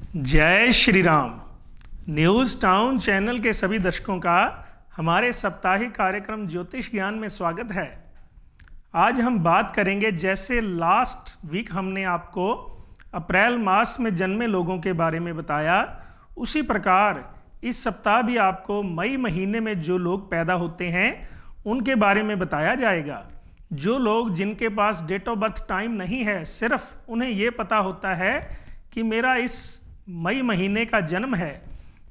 जय Shri Ram. News town channel के सभी दर्शकों का हमारे साप्ताहिक कार्यक्रम ज्योतिष ज्ञान में स्वागत है। आज हम बात करेंगे, जैसे लास्ट वीक हमने आपको अप्रैल मास में जन्मे लोगों के बारे में बताया, उसी प्रकार इस सप्ताह भी आपको मई महीने में जो लोग पैदा होते हैं उनके बारे में बताया जाएगा। जो लोग जिनके पास डेट ऑफ बर्थ टाइम नहीं है, सिर्फ उन्हें ये पता होता है कि मेरा इस मई महीने का जन्म है,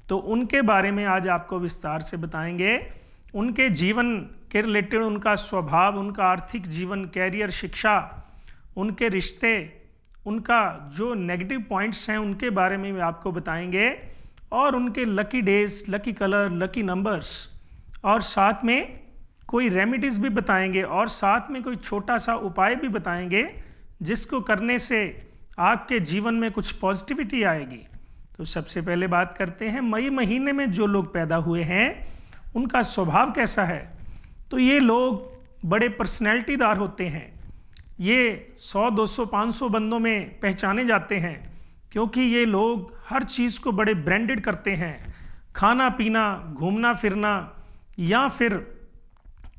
तो उनके बारे में आज आपको विस्तार से बताएंगे। उनके जीवन के रिलेटेड, उनका स्वभाव, उनका आर्थिक जीवन, कैरियर, शिक्षा, उनके रिश्ते, उनका जो नेगेटिव पॉइंट्स हैं उनके बारे में भी आपको बताएंगे, और उनके lucky days, lucky colour, lucky numbers, और साथ में कोई रेमेडीज़ भी बताएंगे, और साथ में कोई छोटा सा उपाय भी बताएंगे जिसको करने से आपके जीवन में कुछ पॉजिटिविटी आएगी। तो सबसे पहले बात करते हैं, मई महीने में जो लोग पैदा हुए हैं उनका स्वभाव कैसा है। तो ये लोग बड़े पर्सनैलिटीदार होते हैं। ये 100, 200, 500 बंदों में पहचाने जाते हैं, क्योंकि ये लोग हर चीज़ को बड़े ब्रांडेड करते हैं। खाना पीना, घूमना फिरना, या फिर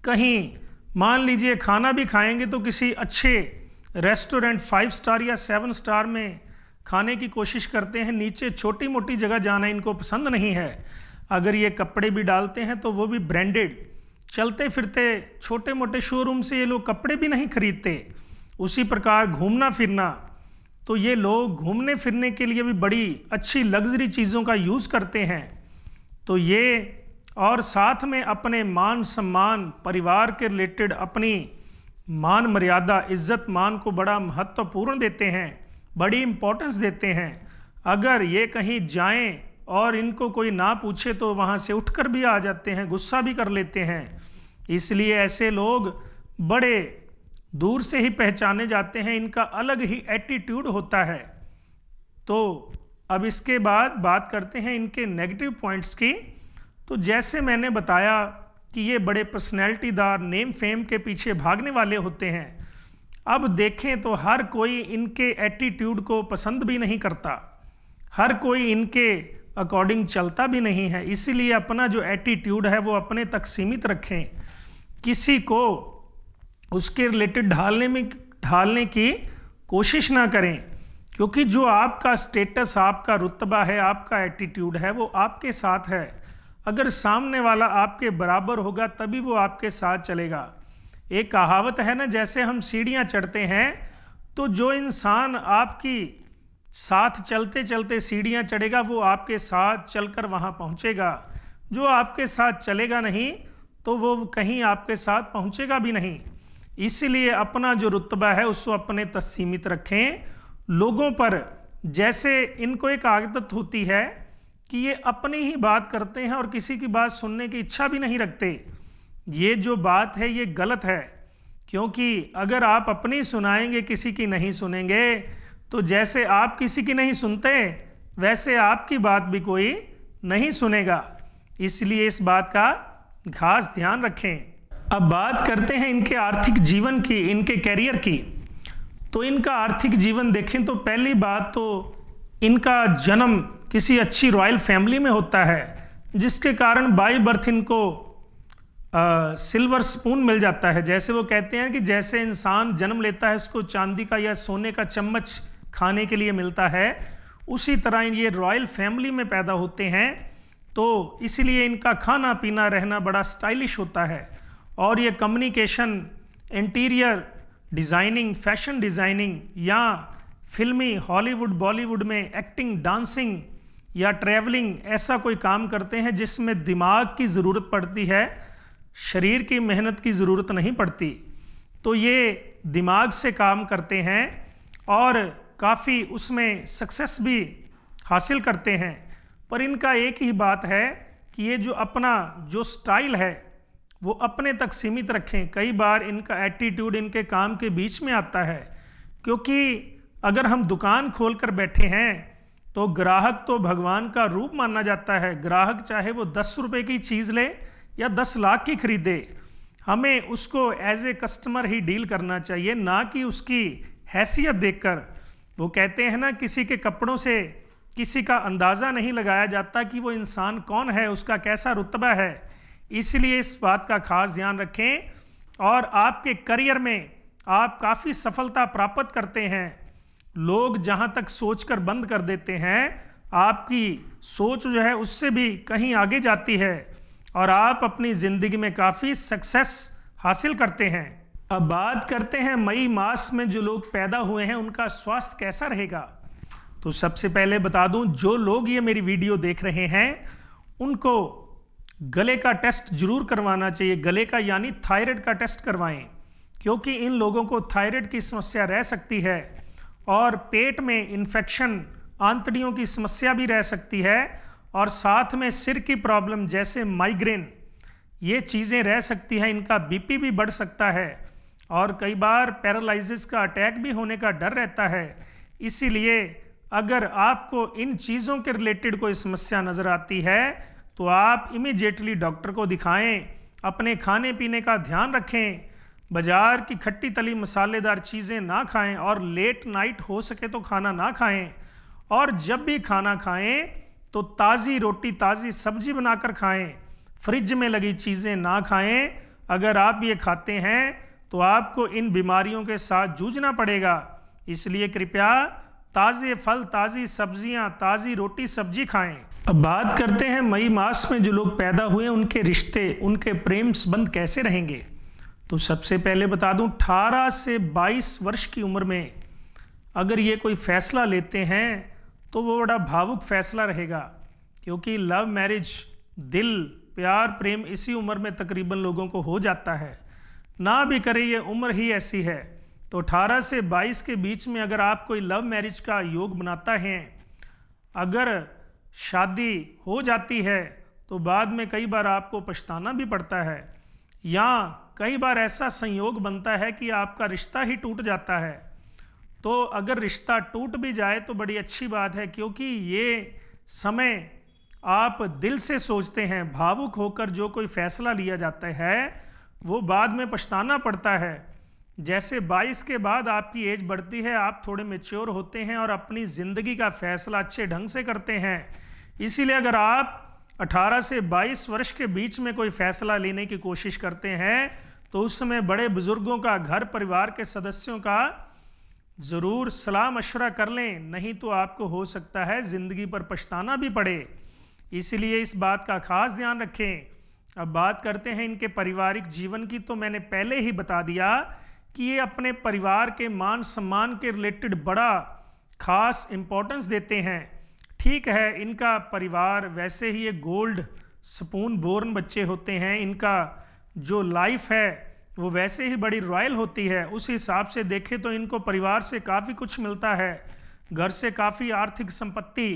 कहीं मान लीजिए खाना भी खाएंगे तो किसी अच्छे रेस्टोरेंट 5 स्टार या 7 स्टार में खाने की कोशिश करते हैं। नीचे छोटी मोटी जगह जाना इनको पसंद नहीं है। अगर ये कपड़े भी डालते हैं तो वो भी ब्रांडेड। चलते फिरते छोटे मोटे शोरूम से ये लोग कपड़े भी नहीं खरीदते। उसी प्रकार घूमना फिरना, तो ये लोग घूमने फिरने के लिए भी बड़ी अच्छी लग्जरी चीज़ों का यूज़ करते हैं। तो ये, और साथ में अपने मान सम्मान, परिवार के रिलेटेड अपनी मान मर्यादा, इज्जत मान को बड़ा महत्वपूर्ण देते हैं, बड़ी इम्पोर्टेंस देते हैं। अगर ये कहीं जाएं और इनको कोई ना पूछे तो वहाँ से उठकर भी आ जाते हैं, गुस्सा भी कर लेते हैं। इसलिए ऐसे लोग बड़े दूर से ही पहचाने जाते हैं, इनका अलग ही एटीट्यूड होता है। तो अब इसके बाद बात करते हैं इनके नेगेटिव पॉइंट्स की। तो जैसे मैंने बताया कि ये बड़े पर्सनैलिटीदार, नेम फेम के पीछे भागने वाले होते हैं। अब देखें तो हर कोई इनके एटीट्यूड को पसंद भी नहीं करता, हर कोई इनके अकॉर्डिंग चलता भी नहीं है। इसीलिए अपना जो एटीट्यूड है वो अपने तक सीमित रखें, किसी को उसके रिलेटेड ढालने की कोशिश ना करें, क्योंकि जो आपका स्टेटस, आपका रुतबा है, आपका एटीट्यूड है, वो आपके साथ है। अगर सामने वाला आपके बराबर होगा तभी वो आपके साथ चलेगा। एक कहावत है ना, जैसे हम सीढ़ियाँ चढ़ते हैं तो जो इंसान आपकी साथ चलते चलते सीढ़ियाँ चढ़ेगा वो आपके साथ चलकर वहाँ पहुँचेगा। जो आपके साथ चलेगा नहीं तो वो कहीं आपके साथ पहुँचेगा भी नहीं। इसीलिए अपना जो रुतबा है उसको अपने तक सीमित रखें। लोगों पर, जैसे इनको एक आदत होती है कि ये अपनी ही बात करते हैं और किसी की बात सुनने की इच्छा भी नहीं रखते। ये जो बात है ये गलत है, क्योंकि अगर आप अपनी सुनाएंगे, किसी की नहीं सुनेंगे, तो जैसे आप किसी की नहीं सुनते वैसे आपकी बात भी कोई नहीं सुनेगा। इसलिए इस बात का खास ध्यान रखें। अब बात करते हैं इनके आर्थिक जीवन की, इनके कैरियर की। तो इनका आर्थिक जीवन देखें तो पहली बात तो इनका जन्म किसी अच्छी रॉयल फैमिली में होता है, जिसके कारण बाय बर्थ इनको सिल्वर स्पून मिल जाता है। जैसे वो कहते हैं कि जैसे इंसान जन्म लेता है उसको चांदी का या सोने का चम्मच खाने के लिए मिलता है, उसी तरह ये रॉयल फैमिली में पैदा होते हैं। तो इसीलिए इनका खाना पीना रहना बड़ा स्टाइलिश होता है। और ये communication, interior designing, fashion designing, या फिल्मी, हॉलीवुड, बॉलीवुड में एक्टिंग, डांसिंग या ट्रैवलिंग, ऐसा कोई काम करते हैं जिसमें दिमाग की ज़रूरत पड़ती है, शरीर की मेहनत की ज़रूरत नहीं पड़ती। तो ये दिमाग से काम करते हैं और काफ़ी उसमें सक्सेस भी हासिल करते हैं। पर इनका एक ही बात है कि ये जो अपना जो स्टाइल है वो अपने तक सीमित रखें। कई बार इनका एटीट्यूड इनके काम के बीच में आता है, क्योंकि अगर हम दुकान खोलकर बैठे हैं तो ग्राहक तो भगवान का रूप माना जाता है। ग्राहक चाहे वो 10 रुपए की चीज़ ले या 10 लाख की खरीदे, हमें उसको एज ए कस्टमर ही डील करना चाहिए, ना कि उसकी हैसियत देखकर। वो कहते हैं ना, किसी के कपड़ों से किसी का अंदाज़ा नहीं लगाया जाता कि वो इंसान कौन है, उसका कैसा रुतबा है। इसलिए इस बात का खास ध्यान रखें और आपके करियर में आप काफ़ी सफलता प्राप्त करते हैं। लोग जहाँ तक सोचकर बंद कर देते हैं, आपकी सोच जो है उससे भी कहीं आगे जाती है और आप अपनी ज़िंदगी में काफ़ी सक्सेस हासिल करते हैं। अब बात करते हैं मई मास में जो लोग पैदा हुए हैं उनका स्वास्थ्य कैसा रहेगा। तो सबसे पहले बता दूं, जो लोग ये मेरी वीडियो देख रहे हैं उनको गले का टेस्ट जरूर करवाना चाहिए। गले का यानी थायराइड का टेस्ट करवाएं, क्योंकि इन लोगों को थायराइड की समस्या रह सकती है और पेट में इन्फेक्शन, आंतड़ियों की समस्या भी रह सकती है और साथ में सिर की प्रॉब्लम जैसे माइग्रेन, ये चीज़ें रह सकती हैं। इनका बीपी भी बढ़ सकता है और कई बार पैरालिसिस का अटैक भी होने का डर रहता है। इसीलिए अगर आपको इन चीज़ों के रिलेटेड कोई समस्या नज़र आती है तो आप इमीडिएटली डॉक्टर को दिखाएं। अपने खाने पीने का ध्यान रखें, बाज़ार की खट्टी तली मसालेदार चीज़ें ना खाएं और लेट नाइट हो सके तो खाना ना खाएं। और जब भी खाना खाएं तो ताज़ी रोटी, ताज़ी सब्जी बनाकर खाएं, फ्रिज में लगी चीज़ें ना खाएं। अगर आप ये खाते हैं तो आपको इन बीमारियों के साथ जूझना पड़ेगा। इसलिए कृपया ताज़े फल, ताज़ी सब्जियां, ताज़ी रोटी सब्जी खाएं। अब बात करते हैं मई मास में जो लोग पैदा हुए उनके रिश्ते, उनके प्रेम संबंध कैसे रहेंगे। तो सबसे पहले बता दूं, 18 से 22 वर्ष की उम्र में अगर ये कोई फैसला लेते हैं तो वो बड़ा भावुक फैसला रहेगा, क्योंकि लव मैरिज, दिल, प्यार, प्रेम इसी उम्र में तकरीबन लोगों को हो जाता है। ना भी करे, ये उम्र ही ऐसी है। तो 18 से 22 के बीच में अगर आप कोई लव मैरिज का योग बनाता है, अगर शादी हो जाती है तो बाद में कई बार आपको पछताना भी पड़ता है, या कई बार ऐसा संयोग बनता है कि आपका रिश्ता ही टूट जाता है। तो अगर रिश्ता टूट भी जाए तो बड़ी अच्छी बात है, क्योंकि ये समय आप दिल से सोचते हैं, भावुक होकर जो कोई फैसला लिया जाता है वो बाद में पछताना पड़ता है। जैसे 22 के बाद आपकी एज बढ़ती है, आप थोड़े मैच्योर होते हैं और अपनी ज़िंदगी का फैसला अच्छे ढंग से करते हैं। इसीलिए अगर आप 18 से 22 वर्ष के बीच में कोई फैसला लेने की कोशिश करते हैं तो उस समय बड़े बुजुर्गों का, घर परिवार के सदस्यों का ज़रूर सलाह मशवरा कर लें, नहीं तो आपको हो सकता है ज़िंदगी पर पछताना भी पड़े। इसलिए इस बात का खास ध्यान रखें। अब बात करते हैं इनके पारिवारिक जीवन की। तो मैंने पहले ही बता दिया कि ये अपने परिवार के मान सम्मान के रिलेटेड बड़ा खास इम्पोर्टेंस देते हैं। ठीक है, इनका परिवार वैसे ही ये गोल्ड स्पून बोर्न बच्चे होते हैं, इनका जो लाइफ है वो वैसे ही बड़ी रॉयल होती है। उस हिसाब से देखें तो इनको परिवार से काफ़ी कुछ मिलता है, घर से काफ़ी आर्थिक संपत्ति,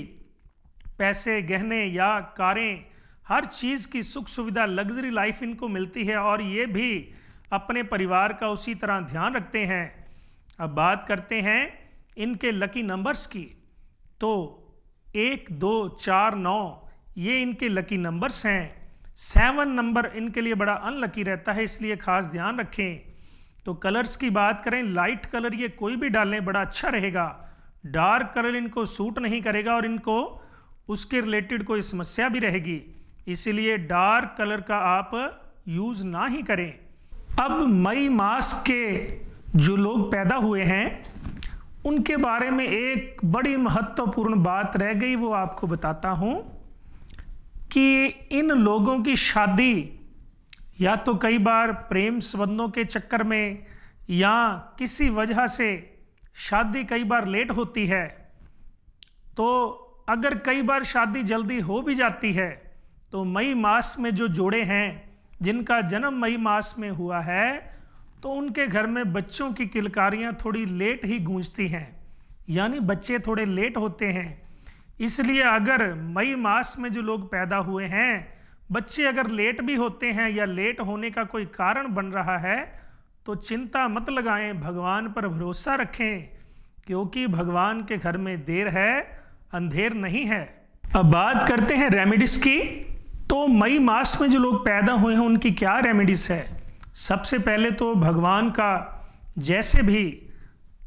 पैसे, गहने या कारें, हर चीज़ की सुख सुविधा, लग्जरी लाइफ इनको मिलती है और ये भी अपने परिवार का उसी तरह ध्यान रखते हैं। अब बात करते हैं इनके लकी नंबर्स की। तो 1, 2, 4, 9 ये इनके लकी नंबर्स हैं। 7 नंबर इनके लिए बड़ा अनलकी रहता है, इसलिए खास ध्यान रखें। तो कलर्स की बात करें, लाइट कलर ये कोई भी डालें बड़ा अच्छा रहेगा। डार्क कलर इनको सूट नहीं करेगा और इनको उसके रिलेटेड कोई समस्या भी रहेगी, इसीलिए डार्क कलर का आप यूज़ ना ही करें। अब मई मास के जो लोग पैदा हुए हैं उनके बारे में एक बड़ी महत्वपूर्ण बात रह गई, वो आपको बताता हूं कि इन लोगों की शादी या तो कई बार प्रेम संबंधों के चक्कर में या किसी वजह से शादी कई बार लेट होती है। तो अगर कई बार शादी जल्दी हो भी जाती है तो मई मास में जो जोड़े हैं जिनका जन्म मई मास में हुआ है तो उनके घर में बच्चों की किलकारियां थोड़ी लेट ही गूंजती हैं, यानी बच्चे थोड़े लेट होते हैं। इसलिए अगर मई मास में जो लोग पैदा हुए हैं, बच्चे अगर लेट भी होते हैं या लेट होने का कोई कारण बन रहा है तो चिंता मत लगाएं, भगवान पर भरोसा रखें, क्योंकि भगवान के घर में देर है, अंधेर नहीं है। अब बात करते हैं रेमेडीज की। तो मई मास में जो लोग पैदा हुए हैं उनकी क्या रेमेडीज है। सबसे पहले तो भगवान का जैसे भी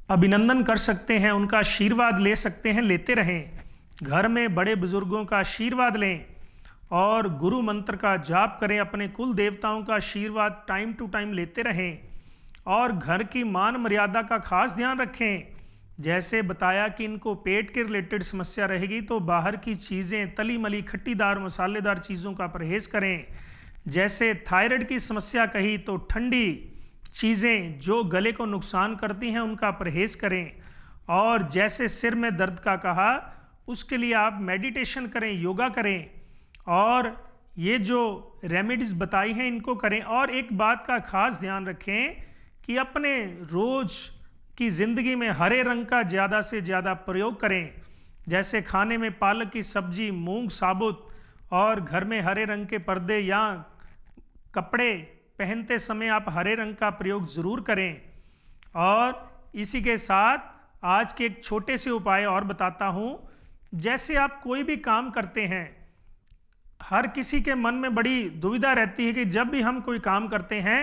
अभिनंदन कर सकते हैं, उनका आशीर्वाद ले सकते हैं, लेते रहें। घर में बड़े बुजुर्गों का आशीर्वाद लें और गुरु मंत्र का जाप करें। अपने कुल देवताओं का आशीर्वाद टाइम टू टाइम लेते रहें और घर की मान मर्यादा का खास ध्यान रखें। जैसे बताया कि इनको पेट के रिलेटेड समस्या रहेगी तो बाहर की चीज़ें, तली मली खट्टीदार मसालेदार चीज़ों का परहेज़ करें। जैसे थायराइड की समस्या कही तो ठंडी चीज़ें जो गले को नुकसान करती हैं उनका परहेज़ करें। और जैसे सिर में दर्द का कहा उसके लिए आप मेडिटेशन करें, योगा करें और ये जो रेमेडीज़ बताई हैं इनको करें। और एक बात का खास ध्यान रखें कि अपने रोज़ की ज़िंदगी में हरे रंग का ज़्यादा से ज़्यादा प्रयोग करें। जैसे खाने में पालक की सब्जी, मूंग साबुत और घर में हरे रंग के पर्दे या कपड़े पहनते समय आप हरे रंग का प्रयोग ज़रूर करें। और इसी के साथ आज के एक छोटे से उपाय और बताता हूँ। जैसे आप कोई भी काम करते हैं, हर किसी के मन में बड़ी दुविधा रहती है कि जब भी हम कोई काम करते हैं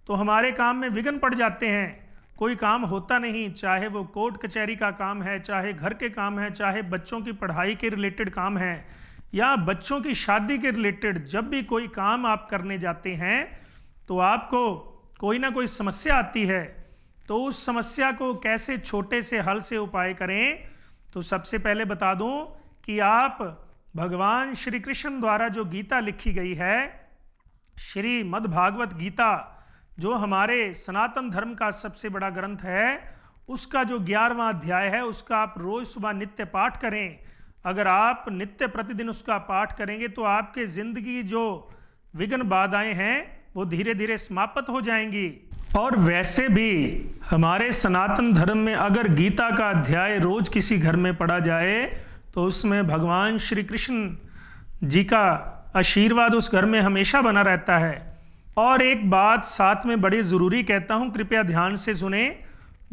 तो हमारे काम में विघ्न पड़ जाते हैं, कोई काम होता नहीं। चाहे वो कोर्ट कचहरी का काम है, चाहे घर के काम है, चाहे बच्चों की पढ़ाई के रिलेटेड काम है या बच्चों की शादी के रिलेटेड, जब भी कोई काम आप करने जाते हैं तो आपको कोई ना कोई समस्या आती है। तो उस समस्या को कैसे छोटे से हल से उपाय करें, तो सबसे पहले बता दूं कि आप भगवान श्री कृष्ण द्वारा जो गीता लिखी गई है, श्रीमद् भागवत गीता, जो हमारे सनातन धर्म का सबसे बड़ा ग्रंथ है, उसका जो 11वां अध्याय है उसका आप रोज सुबह नित्य पाठ करें। अगर आप नित्य प्रतिदिन उसका पाठ करेंगे तो आपके जिंदगी जो विघ्न बाधाएं हैं वो धीरे धीरे समाप्त हो जाएंगी। और वैसे भी हमारे सनातन धर्म में अगर गीता का अध्याय रोज किसी घर में पढ़ा जाए तो उसमें भगवान श्री कृष्ण जी का आशीर्वाद उस घर में हमेशा बना रहता है। और एक बात साथ में बड़ी ज़रूरी कहता हूँ, कृपया ध्यान से सुने।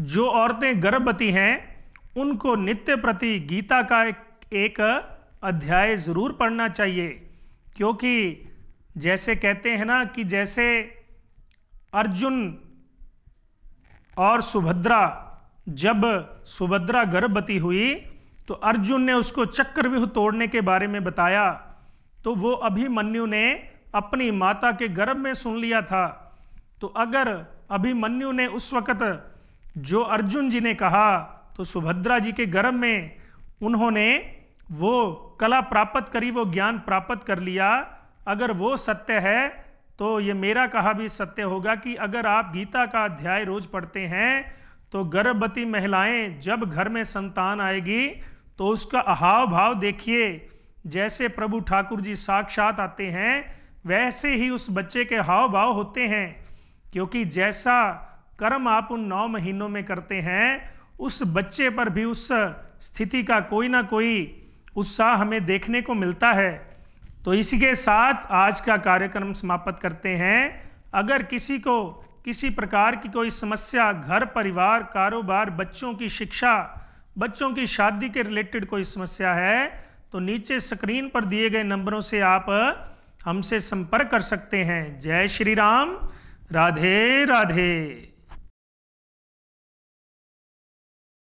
जो औरतें गर्भवती हैं उनको नित्य प्रति गीता का एक अध्याय ज़रूर पढ़ना चाहिए, क्योंकि जैसे कहते हैं ना कि जैसे अर्जुन और सुभद्रा, जब सुभद्रा गर्भवती हुई तो अर्जुन ने उसको चक्रव्यूह तोड़ने के बारे में बताया, तो वो अभिमन्यु ने अपनी माता के गर्भ में सुन लिया था। तो अगर अभिमन्यु ने उस वक़्त जो अर्जुन जी ने कहा तो सुभद्रा जी के गर्भ में उन्होंने वो कला प्राप्त करी, वो ज्ञान प्राप्त कर लिया। अगर वो सत्य है तो ये मेरा कहा भी सत्य होगा कि अगर आप गीता का अध्याय रोज पढ़ते हैं तो गर्भवती महिलाएं जब घर में संतान आएगी तो उसका हाव भाव देखिए। जैसे प्रभु ठाकुर जी साक्षात आते हैं वैसे ही उस बच्चे के हाव भाव होते हैं, क्योंकि जैसा कर्म आप उन 9 महीनों में करते हैं उस बच्चे पर भी उस स्थिति का कोई ना कोई उत्साह हमें देखने को मिलता है। तो इसी के साथ आज का कार्यक्रम समाप्त करते हैं। अगर किसी को किसी प्रकार की कोई समस्या, घर परिवार, कारोबार, बच्चों की शिक्षा, बच्चों की शादी के रिलेटेड कोई समस्या है तो नीचे स्क्रीन पर दिए गए नंबरों से आप हमसे संपर्क कर सकते हैं। जय श्री राम, राधे राधे।